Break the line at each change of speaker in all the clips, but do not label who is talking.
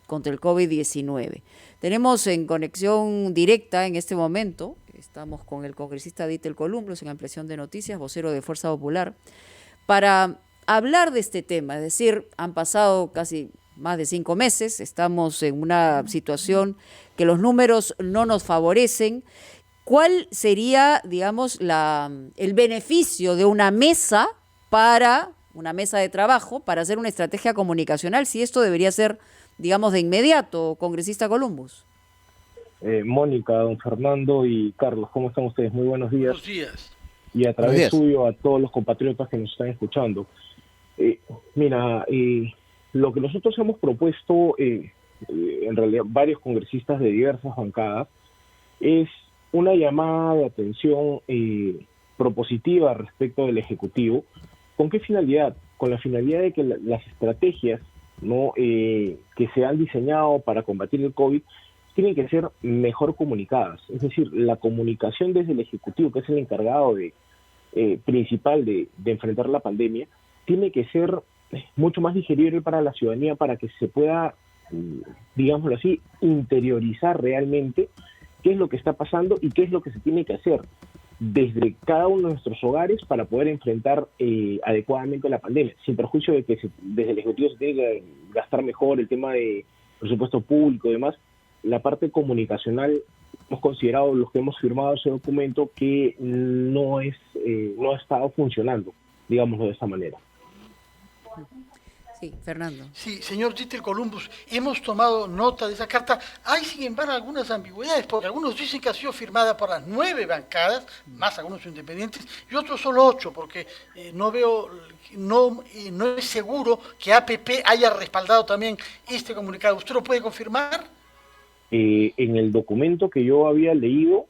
contra el COVID-19. Tenemos en conexión directa en este momento, estamos con el congresista Dítel Columbus en Ampliación de Noticias, vocero de Fuerza Popular, para hablar de este tema. Es decir, han pasado casi más de 5 meses, estamos en una situación que los números no nos favorecen. ¿Cuál sería, digamos, el beneficio de una mesa de trabajo para hacer una estrategia comunicacional, si esto debería ser, digamos, de inmediato, congresista Columbus?
Mónica, don Fernando y Carlos, ¿cómo están ustedes? Muy buenos días.
Buenos días.
Y a través suyo a todos los compatriotas que nos están escuchando. Lo que nosotros hemos propuesto, en realidad varios congresistas de diversas bancadas, es una llamada de atención propositiva respecto del Ejecutivo. ¿Con qué finalidad? Con la finalidad de que las estrategias, ¿no?, que se han diseñado para combatir el COVID tienen que ser mejor comunicadas. Es decir, la comunicación desde el Ejecutivo, que es el encargado principal de enfrentar la pandemia, tiene que ser mucho más digerible para la ciudadanía, para que se pueda, digámoslo así, interiorizar realmente qué es lo que está pasando y qué es lo que se tiene que hacer desde cada uno de nuestros hogares para poder enfrentar adecuadamente la pandemia, sin perjuicio de que desde el Ejecutivo se tiene que gastar mejor el tema de presupuesto público y demás. La parte comunicacional, hemos considerado, los que hemos firmado ese documento, que no ha estado funcionando, digámoslo de esta manera.
Sí, Fernando.
Sí, señor Dítel Columbus, hemos tomado nota de esa carta. Hay, sin embargo, algunas ambigüedades, porque algunos dicen que ha sido firmada por las 9 bancadas, más algunos independientes, y otros solo 8, porque no es seguro que APP haya respaldado también este comunicado. ¿Usted lo puede confirmar?
En el documento que yo había leído,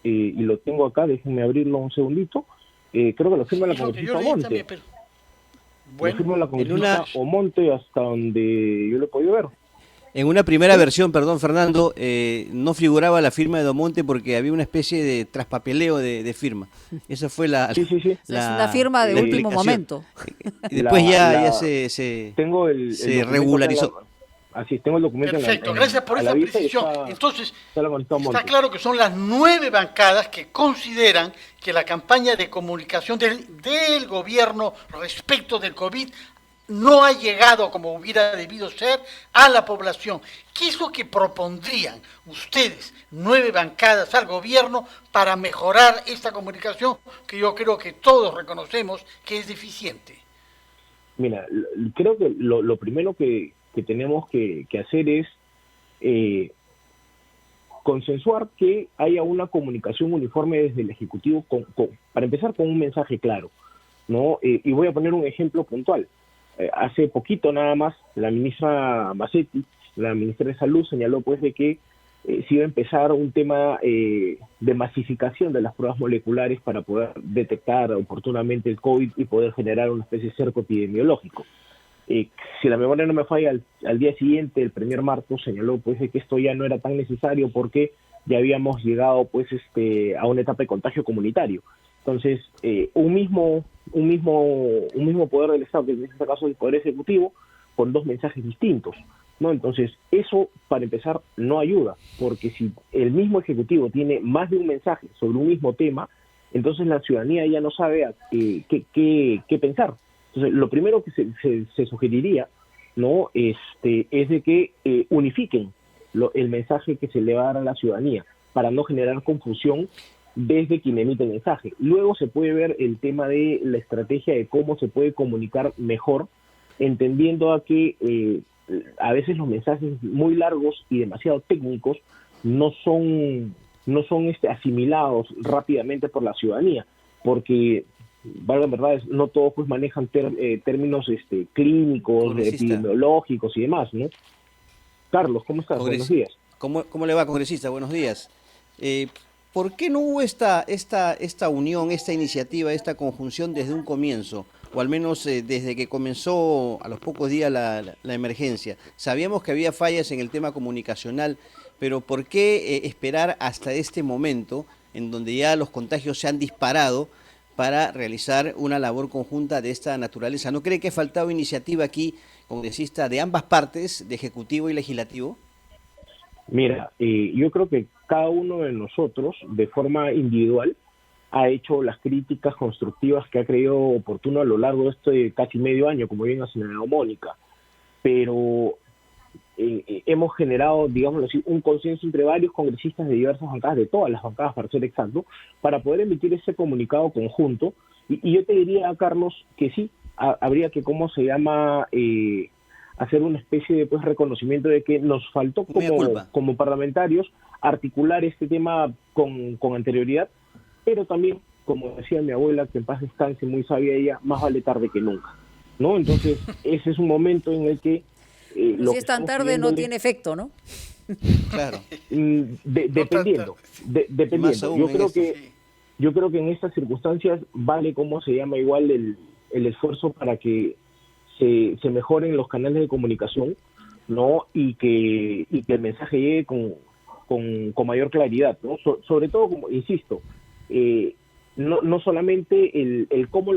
y lo tengo acá, déjenme abrirlo un segundito, creo que lo firma la congresista Omonte. Bueno, lo firma la congresista Omonte, hasta donde yo lo he podido ver.
En una primera versión, perdón Fernando, no figuraba la firma de Omonte porque había una especie de traspapeleo de firma. Esa fue
es una firma de último momento.
Y después ya se regularizó.
Así es, tengo el documento.
Perfecto, gracias por esa precisión. Entonces, está claro que son las 9 bancadas que consideran que la campaña de comunicación del gobierno respecto del COVID no ha llegado como hubiera debido ser a la población. ¿Qué es lo que propondrían ustedes, 9 bancadas, al gobierno para mejorar esta comunicación que yo creo que todos reconocemos que es deficiente?
Mira, creo que lo primero que tenemos que hacer es consensuar que haya una comunicación uniforme desde el Ejecutivo, para empezar con un mensaje claro, ¿no? Y voy a poner un ejemplo puntual. Hace poquito nada más, la ministra Macetti, la ministra de Salud, señaló pues de que se iba a empezar un tema de masificación de las pruebas moleculares para poder detectar oportunamente el COVID y poder generar una especie de cerco epidemiológico. Si la memoria no me falla, al día siguiente, el premier Marcos señaló pues de que esto ya no era tan necesario porque ya habíamos llegado pues a una etapa de contagio comunitario. Entonces, un mismo poder del Estado, que en este caso el Poder Ejecutivo, con 2 mensajes distintos, ¿no? Entonces, eso, para empezar, no ayuda, porque si el mismo Ejecutivo tiene más de un mensaje sobre un mismo tema, entonces la ciudadanía ya no sabe qué pensar. Entonces, lo primero que se sugeriría, ¿no?, es de que unifiquen el mensaje que se le va a dar a la ciudadanía, para no generar confusión desde quien emite el mensaje. Luego se puede ver el tema de la estrategia de cómo se puede comunicar mejor, entendiendo a que a veces los mensajes muy largos y demasiado técnicos no son asimilados rápidamente por la ciudadanía, porque valga verdad, no todos pues manejan términos clínicos, epidemiológicos y demás, ¿no? Carlos, ¿cómo estás? Buenos días.
¿Cómo le va, congresista? Buenos días. ¿Por qué no hubo esta unión, esta iniciativa, esta conjunción desde un comienzo? O al menos desde que comenzó a los pocos días la emergencia. Sabíamos que había fallas en el tema comunicacional, pero ¿por qué esperar hasta este momento, en donde ya los contagios se han disparado, para realizar una labor conjunta de esta naturaleza. ¿No cree que ha faltado iniciativa aquí, congresista, de ambas partes, de Ejecutivo y Legislativo?
Mira, yo creo que cada uno de nosotros, de forma individual, ha hecho las críticas constructivas que ha creído oportuno a lo largo de este casi medio año, como bien ha señalado Mónica, pero hemos generado, digámoslo así, un consenso entre varios congresistas de diversas bancadas, de todas las bancadas para ser exacto, para poder emitir ese comunicado conjunto. Y yo te diría, Carlos, que sí, habría que, hacer una especie de reconocimiento de que nos faltó como parlamentarios articular este tema con anterioridad, pero también, como decía mi abuela, que en paz descanse, muy sabia ella, más vale tarde que nunca, ¿no? Entonces, ese es un momento en el que
si es tan tarde no tiene efecto, ¿no?
Claro.
Dependiendo. Yo creo que en estas circunstancias vale igual el esfuerzo para que se mejoren los canales de comunicación, ¿no? Y que el mensaje llegue con mayor claridad, ¿no? Sobre todo, como insisto, no solamente el cómo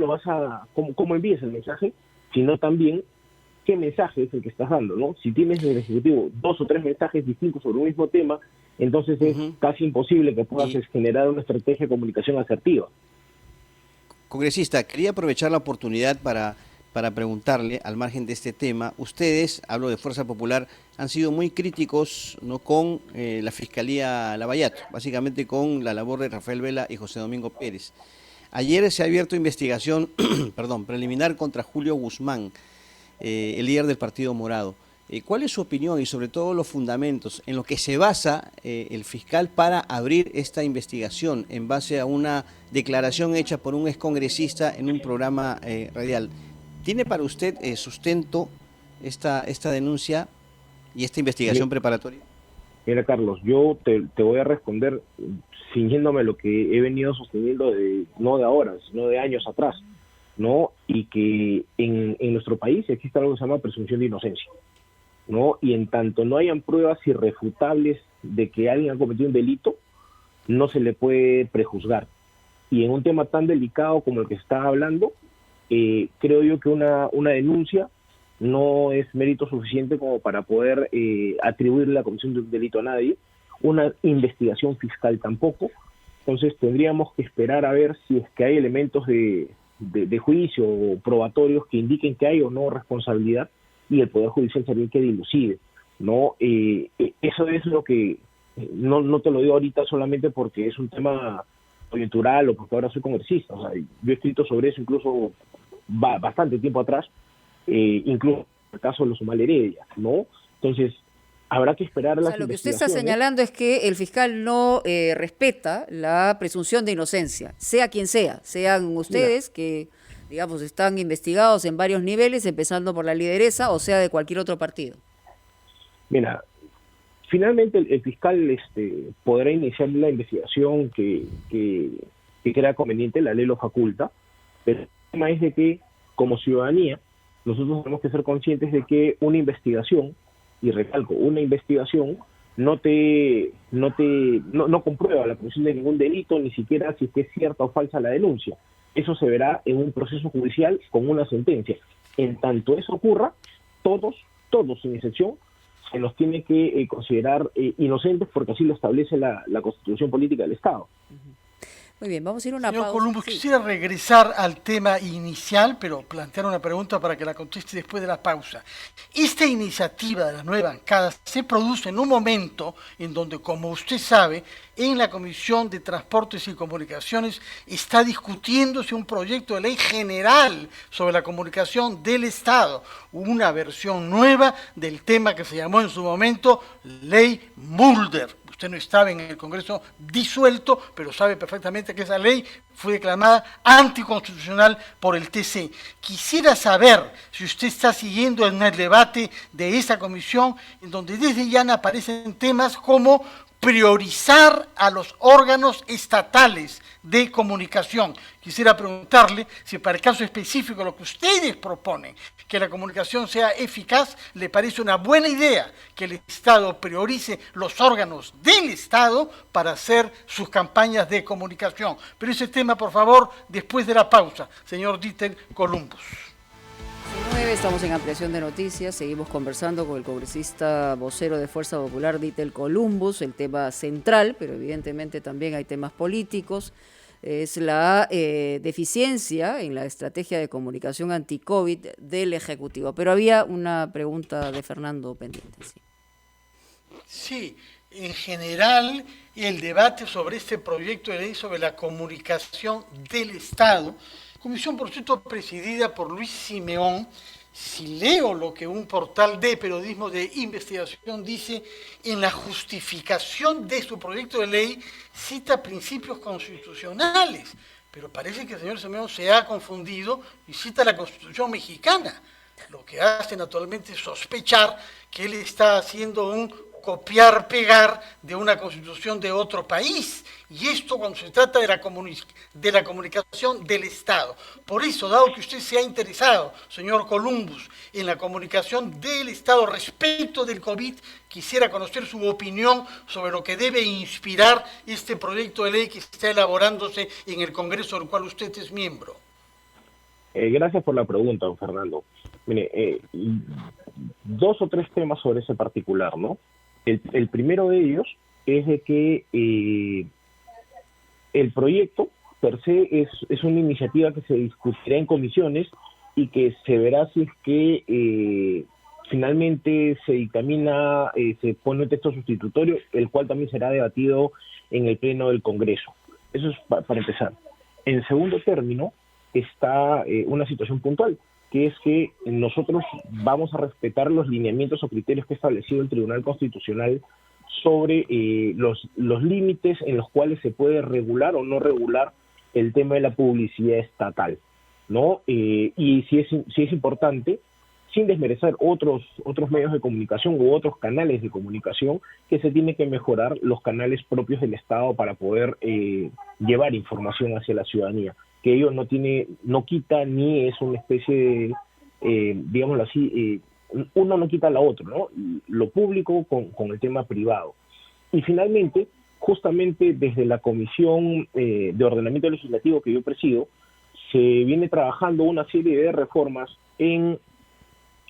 cómo envíes el mensaje, sino también qué mensaje es el que estás dando, ¿no? Si tienes en el Ejecutivo 2 o 3 mensajes distintos sobre un mismo tema, entonces es casi imposible que puedas generar una estrategia de comunicación asertiva.
Congresista, quería aprovechar la oportunidad para preguntarle, al margen de este tema, ustedes, hablo de Fuerza Popular, han sido muy críticos, ¿no?, con la Fiscalía Lavallato, básicamente con la labor de Rafael Vela y José Domingo Pérez. Ayer se ha abierto investigación preliminar contra Julio Guzmán, el líder del Partido Morado. ¿Cuál es su opinión y sobre todo los fundamentos en los que se basa el fiscal para abrir esta investigación en base a una declaración hecha por un excongresista en un programa radial? ¿Tiene para usted sustento esta denuncia y esta investigación preparatoria?
Mira, Carlos, yo te voy a responder ciñéndome lo que he venido sosteniendo no de ahora, sino de años atrás, ¿no? Y que en nuestro país existe algo que se llama presunción de inocencia, ¿no? Y en tanto no hayan pruebas irrefutables de que alguien ha cometido un delito, no se le puede prejuzgar. Y en un tema tan delicado como el que se está hablando, creo yo que una denuncia no es mérito suficiente como para poder atribuirle la comisión de un delito a nadie, una investigación fiscal tampoco. Entonces tendríamos que esperar a ver si es que hay elementos de juicio o probatorios que indiquen que hay o no responsabilidad, y el Poder Judicial sería el que dilucide, ¿no? Eso es lo que, no te lo digo ahorita solamente porque es un tema coyuntural o porque ahora soy congresista, o sea, yo he escrito sobre eso incluso bastante tiempo atrás, incluso en el caso de los Humal Heredia, ¿no? Entonces, habrá que esperar las
lo que usted está señalando es que el fiscal no respeta la presunción de inocencia, sea quien sea, sean ustedes que, digamos, están investigados en varios niveles, empezando por la lideresa, o sea de cualquier otro partido.
Mira, finalmente el fiscal podrá iniciar la investigación que crea conveniente, la ley lo faculta, pero el tema es de que, como ciudadanía, nosotros tenemos que ser conscientes de que una investigación, y recalco, una investigación no comprueba la comisión de ningún delito, ni siquiera si es cierta o falsa la denuncia. Eso se verá en un proceso judicial con una sentencia. En tanto eso ocurra, todos, sin excepción, se los tiene que considerar inocentes, porque así lo establece la Constitución Política del Estado.
Muy bien, vamos a ir a una pausa.
Señor Columbus, quisiera regresar al tema inicial, pero plantear una pregunta para que la conteste después de la pausa. Esta iniciativa de la nueva bancada se produce en un momento en donde, como usted sabe, en la Comisión de Transportes y Comunicaciones está discutiéndose un proyecto de ley general sobre la comunicación del Estado, una versión nueva del tema que se llamó en su momento Ley Mulder. Usted no estaba en el Congreso disuelto, pero sabe perfectamente que esa ley fue declarada anticonstitucional por el TC. Quisiera saber si usted está siguiendo en el debate de esa comisión, en donde desde ya aparecen temas como priorizar a los órganos estatales de comunicación. Quisiera preguntarle si para el caso específico lo que ustedes proponen, que la comunicación sea eficaz, le parece una buena idea que el Estado priorice los órganos del Estado para hacer sus campañas de comunicación. Pero ese tema, por favor, después de la pausa, señor Dieter Columbus.
9, estamos en ampliación de noticias, seguimos conversando con el congresista vocero de Fuerza Popular, Dieter Columbus. El tema central, pero evidentemente también hay temas políticos, es la deficiencia en la estrategia de comunicación anti-COVID del Ejecutivo. Pero había una pregunta de Fernando pendiente.
Sí, en general el debate sobre este proyecto de ley sobre la comunicación del Estado, comisión por cierto presidida por Luis Simeón. Si leo lo que un portal de periodismo de investigación dice, en la justificación de su proyecto de ley cita principios constitucionales, pero parece que el señor Simeón se ha confundido y cita la Constitución mexicana, lo que hace naturalmente sospechar que él está haciendo un copiar-pegar de una constitución de otro país, y esto cuando se trata de la comunicación del Estado. Por eso, dado que usted se ha interesado, señor Columbus, en la comunicación del Estado respecto del COVID, quisiera conocer su opinión sobre lo que debe inspirar este proyecto de ley que está elaborándose en el Congreso del cual usted es miembro.
Gracias por la pregunta, don Fernando. Mire, 2 o 3 temas sobre ese particular, ¿no? El primero de ellos es de que el proyecto per se es una iniciativa que se discutirá en comisiones y que se verá si es que finalmente se dictamina, se pone un texto sustitutorio, el cual también será debatido en el Pleno del Congreso. Eso es para empezar. En segundo término está una situación puntual, que es que nosotros vamos a respetar los lineamientos o criterios que ha establecido el Tribunal Constitucional sobre los límites en los cuales se puede regular o no regular el tema de la publicidad estatal, ¿no? Y sí es importante, sin desmerecer otros medios de comunicación u otros canales de comunicación, que se tiene que mejorar los canales propios del Estado para poder llevar información hacia la ciudadanía, que ello no quita ni es una especie de, digámoslo así, uno no quita la otra, ¿no? Lo público con el tema privado. Y finalmente, justamente desde la Comisión de Ordenamiento Legislativo que yo presido, se viene trabajando una serie de reformas en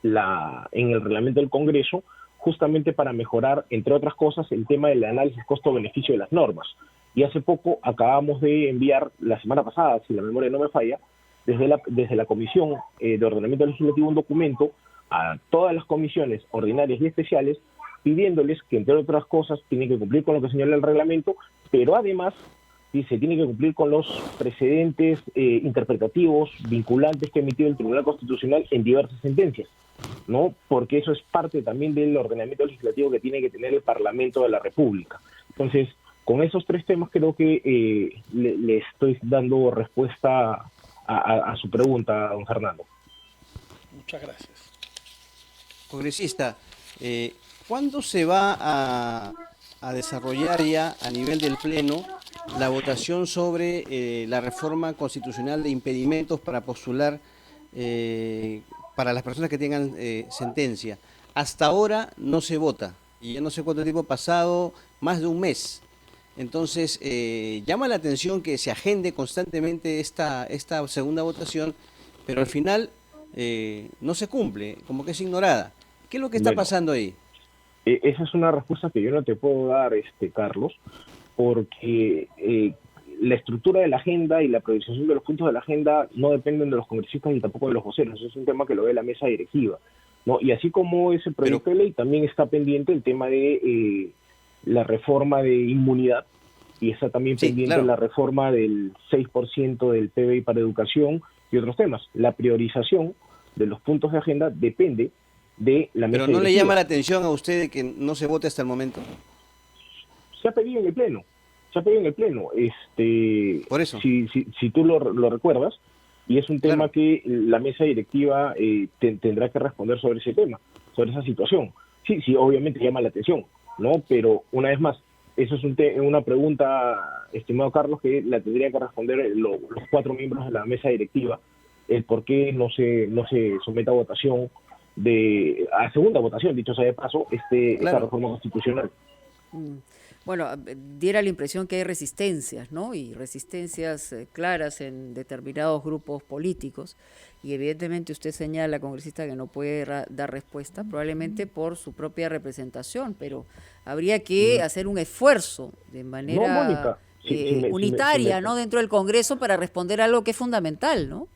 el reglamento del Congreso, justamente para mejorar, entre otras cosas, el tema del análisis costo-beneficio de las normas. Y hace poco acabamos de enviar, la semana pasada, si la memoria no me falla, desde la Comisión de Ordenamiento Legislativo un documento a todas las comisiones ordinarias y especiales, pidiéndoles que, entre otras cosas, tienen que cumplir con lo que señala el reglamento, pero además dice, tiene que cumplir con los precedentes interpretativos vinculantes que ha emitido el Tribunal Constitucional en diversas sentencias, ¿no? Porque eso es parte también del ordenamiento legislativo que tiene que tener el Parlamento de la República. Entonces, con esos 3 temas creo que le estoy dando respuesta a su pregunta, don Fernando.
Muchas gracias.
Congresista, ¿cuándo se va a desarrollar ya a nivel del Pleno la votación sobre la reforma constitucional de impedimentos para postular para las personas que tengan sentencia? Hasta ahora no se vota, y ya no sé cuánto tiempo ha pasado, más de un mes. Entonces, llama la atención que se agende constantemente esta segunda votación, pero al final no se cumple, como que es ignorada. ¿Qué es lo que está pasando ahí?
Esa es una respuesta que yo no te puedo dar, Carlos, porque la estructura de la agenda y la priorización de los puntos de la agenda no dependen de los congresistas ni tampoco de los voceros. Eso es un tema que lo ve la mesa directiva, ¿no? Y así como ese proyecto de ley, también está pendiente el tema de la reforma de inmunidad, y está también pendiente la reforma del 6% del PBI para educación y otros temas. La priorización de los puntos de agenda depende de la mesa directiva.
¿Pero no le llama la atención a usted que no se vote hasta el momento?
Se ha pedido en el Pleno.
Por eso.
Si tú lo recuerdas, y es un tema que la mesa directiva tendrá que responder sobre ese tema, sobre esa situación. Sí, obviamente llama la atención, ¿no? Pero una vez más, eso es una pregunta, estimado Carlos, que la tendría que responder los 4 miembros de la mesa directiva, el por qué no se somete a votación, a segunda votación, dicho sea de paso, esta reforma constitucional.
Bueno, diera la impresión que hay resistencias, ¿no? Y resistencias claras en determinados grupos políticos. Y evidentemente usted señala, congresista, que no puede dar respuesta, probablemente por su propia representación, pero habría que hacer un esfuerzo de manera
Mónica,
unitaria, ¿no? Dentro del Congreso para responder a algo que es fundamental, ¿no?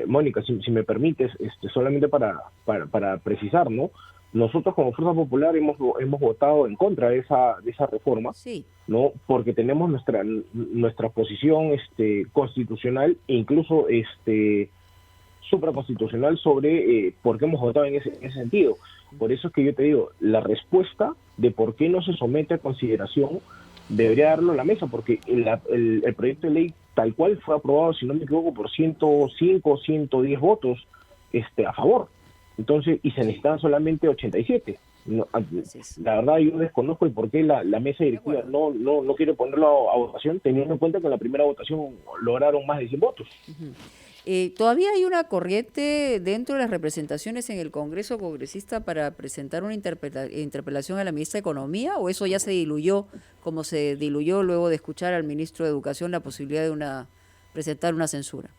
Mónica, si me permites, solamente para precisar, ¿no? Nosotros como Fuerza Popular hemos votado en contra de esa reforma,
sí,
¿no? Porque tenemos nuestra posición constitucional e incluso supraconstitucional sobre por qué hemos votado en ese sentido. Por eso es que yo te digo, la respuesta de por qué no se somete a consideración debería darlo a la mesa, porque el proyecto de ley tal cual fue aprobado, si no me equivoco, por 105, 110 votos a favor. Entonces, y se necesitan solamente 87. La verdad, yo desconozco el por qué la mesa directiva no quiere ponerlo a votación, teniendo en cuenta que en la primera votación lograron más de 100 votos.
¿Todavía hay una corriente dentro de las representaciones en el Congreso congresista para presentar una interpelación a la ministra de Economía, o eso ya se diluyó, como se diluyó luego de escuchar al ministro de Educación la posibilidad de presentar una censura?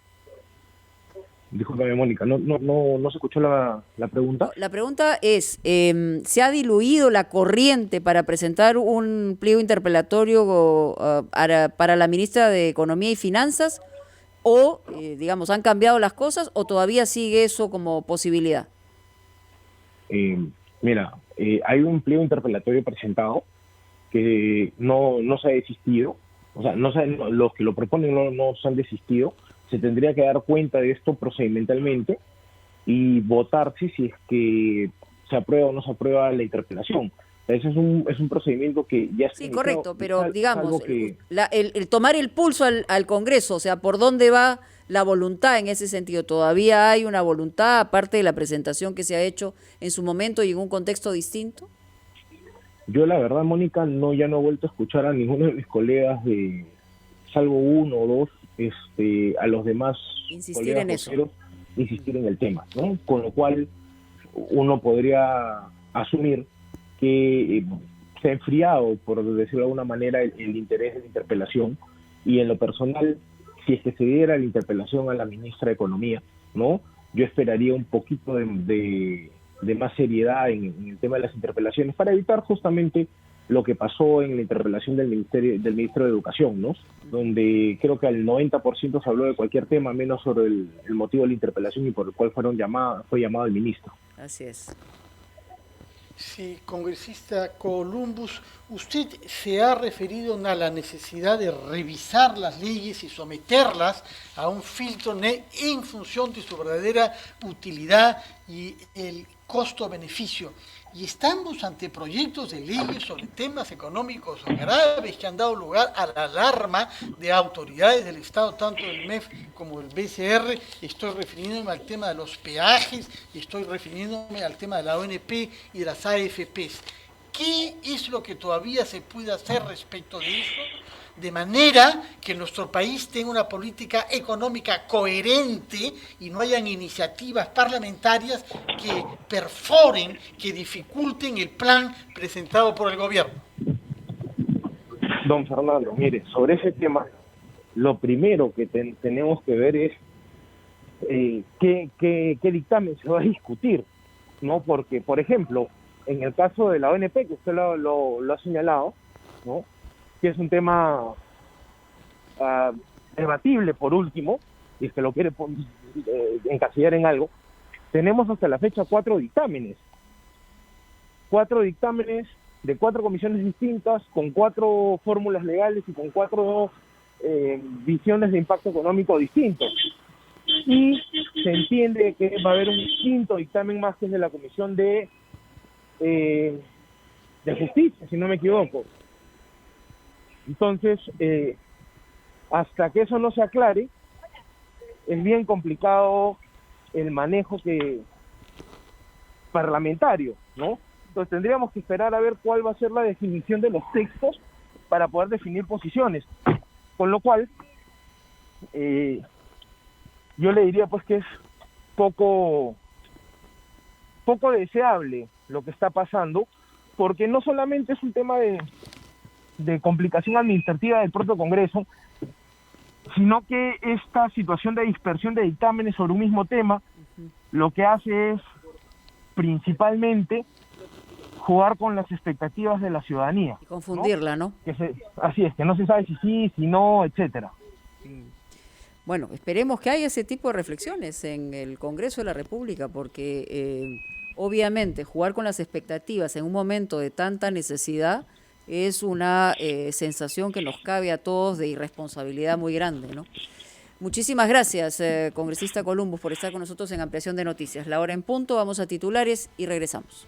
Discúlpame, Mónica, no se escuchó la pregunta.
La pregunta es, ¿se ha diluido la corriente para presentar un pliego interpelatorio para la ministra de Economía y Finanzas? ¿O, digamos, han cambiado las cosas o todavía sigue eso como posibilidad?
Mira, hay un pliego interpelatorio presentado que no se ha desistido, o sea, los que lo proponen no se han desistido. Se tendría que dar cuenta de esto procedimentalmente y votar si es que se aprueba o no se aprueba la interpelación. Ese es un procedimiento que ya está.
Sí, correcto, pero digamos, el tomar el pulso al Congreso, o sea, ¿por dónde va la voluntad en ese sentido? ¿Todavía hay una voluntad, aparte de la presentación que se ha hecho en su momento y en un contexto distinto?
Yo la verdad, Mónica, ya no he vuelto a escuchar a ninguno de mis colegas, salvo uno o dos, a los demás
insistir en eso,
insistir en el tema, ¿no? Con lo cual uno podría asumir que se ha enfriado, por decirlo de alguna manera, el interés de la interpelación, y en lo personal, si es que se diera la interpelación a la ministra de Economía, ¿no? Yo esperaría un poquito de más seriedad en el tema de las interpelaciones para evitar justamente lo que pasó en la interpelación del ministro de Educación, ¿no? Donde creo que al 90% se habló de cualquier tema, menos sobre el motivo de la interpelación y por el cual fue llamado el ministro.
Así es.
Sí, congresista Columbus, usted se ha referido a la necesidad de revisar las leyes y someterlas a un filtro en función de su verdadera utilidad y el costo-beneficio. Y estamos ante proyectos de leyes sobre temas económicos graves que han dado lugar a la alarma de autoridades del Estado, tanto del MEF como del BCR. Estoy refiriéndome al tema de los peajes, y estoy refiriéndome al tema de la ONP y de las AFPs. ¿Qué es lo que todavía se puede hacer respecto de eso? De manera que nuestro país tenga una política económica coherente y no hayan iniciativas parlamentarias que perforen, que dificulten el plan presentado por el gobierno.
Don Fernando, mire, sobre ese tema, lo primero que tenemos que ver es qué dictamen se va a discutir, ¿no? Porque, por ejemplo, en el caso de la ONP, que usted lo ha señalado, ¿no? Que es un tema debatible por último, y es que lo quiere encasillar en algo, tenemos hasta la fecha 4 dictámenes de 4 comisiones distintas, con 4 fórmulas legales y con 4 visiones de impacto económico distintos. Y se entiende que va a haber un quinto dictamen más, que es de la Comisión de Justicia, si no me equivoco. Entonces, hasta que eso no se aclare, es bien complicado el manejo parlamentario, ¿no? Entonces tendríamos que esperar a ver cuál va a ser la definición de los textos para poder definir posiciones. Con lo cual, yo le diría pues que es poco deseable lo que está pasando, porque no solamente es un tema de complicación administrativa del propio Congreso, sino que esta situación de dispersión de dictámenes sobre un mismo tema lo que hace es principalmente jugar con las expectativas de la ciudadanía.
Y confundirla, ¿no?
Así es, que no se sabe si sí, si no, etcétera.
Bueno, esperemos que haya ese tipo de reflexiones en el Congreso de la República, porque obviamente jugar con las expectativas en un momento de tanta necesidad es una sensación que nos cabe a todos de irresponsabilidad muy grande, ¿no? Muchísimas gracias, congresista Columbus, por estar con nosotros en Ampliación de Noticias. La hora en punto, vamos a titulares y regresamos.